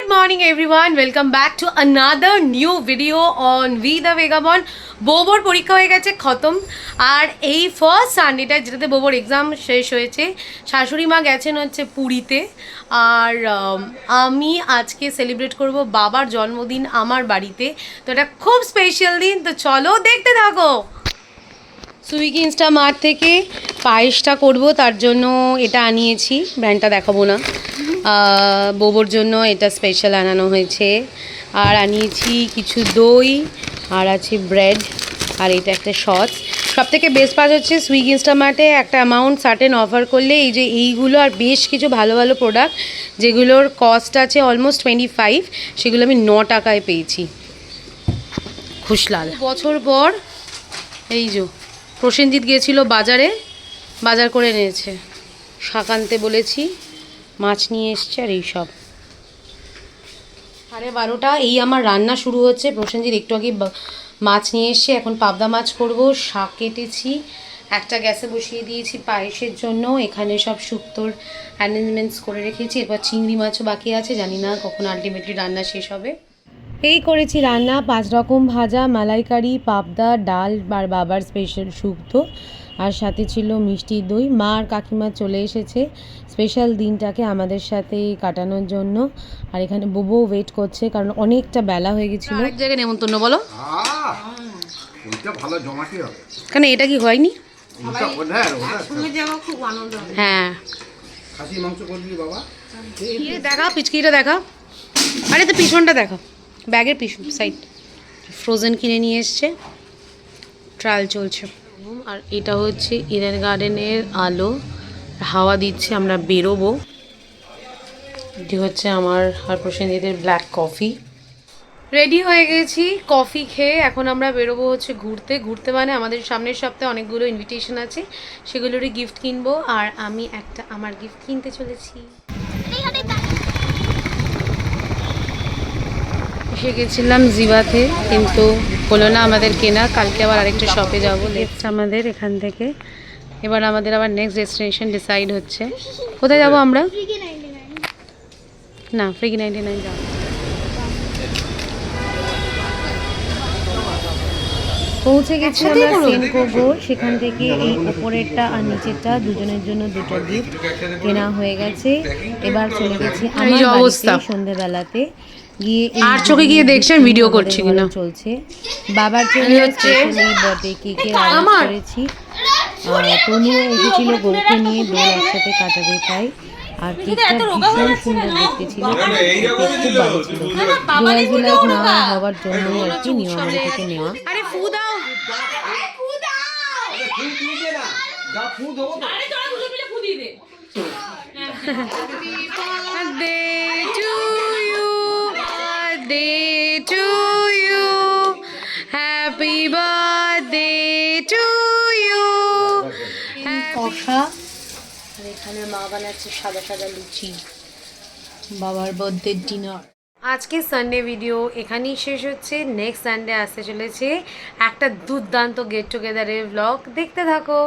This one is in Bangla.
Good morning everyone, welcome back to another new video on We The Vagabond. বোবোর পরীক্ষা হয়ে গেছে খতম আর এই ফার্স্ট সানডেটা যেটাতে বোবোর এক্সাম শেষ হয়েছে শাশুড়ি মা গেছেন হচ্ছে পুরীতে আর আমি আজকে সেলিব্রেট করব বাবার জন্মদিন আমার বাড়িতে। তো এটা খুব স্পেশাল দিন, তো চলো দেখতে থাকো। সুইগি ইনস্টামার্ট থেকে পায়েসটা করব, তার জন্য এটা আনিয়েছি, ব্র্যান্ডটা দেখাবো না। বোবোর জন্য এটা স্পেশাল আনানো হয়েছে। আর আনিয়েছি কিছু দই, আর আছে ব্রেড, আর এটা একটা সস। সবথেকে বেস্ট পার্ট হচ্ছে সুইগি ইনস্টামার্টে একটা অ্যামাউন্ট সার্টেন অফার করলে এই যে এইগুলো আর বেশ কিছু ভালো ভালো প্রোডাক্ট যেগুলোর কস্ট আছে অলমোস্ট 25, সেগুলো আমি 9 টাকায় পেয়েছি। খুশলাল বছর পর এই যে প্রসেনজিৎ গিয়েছিল বাজারে, বাজার করে এনেছে। শাক আনতে বলেছি, মাছ নিয়ে এসছে আর এইসব। 12:30 এই আমার রান্না শুরু হচ্ছে। প্রসেনজিৎ একটু আগে মাছ নিয়ে এসছে, এখন পাবদা মাছ করব। শাক কেটেছি, একটা গ্যাসে বসিয়ে দিয়েছি পায়েসের জন্য। এখানে সব শুক্তোর অ্যারেঞ্জমেন্টস করে রেখেছি। এরপর চিংড়ি মাছও বাকি আছে, জানি না কখন আলটিমেটলি রান্না শেষ হবে। এই করেছি রান্না, 5 রকম ভাজা, মালাইকারি, পাবদা, ডাল আর বাবার স্পেশাল শুক্তো, আর সাথে ছিল মিষ্টি দই। মা আর কাকিমা চলে এসেছে স্পেশাল দিনটাকে আমাদের সাথে কাটানোর জন্য। আর এখানে বোবো ওয়েট করছে কারণ অনেকটা বেলা হয়ে গেছিলো। এক জায়গায় নেমন্তন্ন বলো, কেন এটা কি হয়নি? হ্যাঁ দেখা, পিচকিটা দেখা, আরে তো পিছনটা দেখা, ব্যাগের পিছন সাইড। ফ্রোজেন কিনে নিয়ে এসছে, ট্রায়াল চলছে। আর এটা হচ্ছে ইডেন গার্ডেনের আলো, হাওয়া দিচ্ছে, আমরা বেরোবো। এটি হচ্ছে আমার আর প্রসেনজিতের ব্ল্যাক কফি। রেডি হয়ে গেছি কফি খেয়ে, এখন আমরা বেরোবো হচ্ছে ঘুরতে। ঘুরতে মানে আমাদের সামনের সপ্তাহে অনেকগুলো ইনভিটেশন আছে, সেগুলোরই গিফট কিনবো। আর আমি একটা আমার গিফট কিনতে চলেছি। এসে গেছিলাম জিবাতে, কিন্তু হলো না আমাদের কেনা। কালকে আবার আরেকটা শপে যাবো লেটস আমাদের এখান থেকে। এবার আমাদের আবার নেক্সট ডেস্টিনেশন ডিসাইড হচ্ছে। কোথায় যাবো আমরা? না, ফ্রিগি 99 যাবো। পৌঁছে গেছি আমরা সেনকোগো। সেখান থেকে এই ওপরেরটা আর নিচেরটা দুজনের জন্য দুটো গিফট কেনা হয়ে গেছে। এবার চলে গেছি আমার বাড়িতে সন্ধ্যেবেলাতে গিয়ে, আর চোখে গিয়ে দেখছেন ভিডিও করছি কিনা চলছে। বাবার জন্য স্পেশালি বার্থডে কেকের অর্ডার করেছি। তনুও এসেছিল গরুকে নিয়ে, দোল একসাথে কাটাবে তাই। আর কেকটা ভীষণ সুন্দর দেখতে ছিল, খুব ভালো ছিল। জুলাই না হওয়ার জন্যই আর কি নিউ আমাদের থেকে নেওয়া। আরে ফু দাও, হ্যাপি বার্থডে টু ইউ। কষা, আর এখানে মা বানাচ্ছে সাদা সাদা লুচি, বাবার বার্থডে ডিনার। আজকে সানডে ভিডিও এখানেই শেষ হচ্ছে। নেক্সট সানডে আসতে চলেছে একটা দুর্দান্ত গেট টুগেদারের ব্লগ, দেখতে থাকো।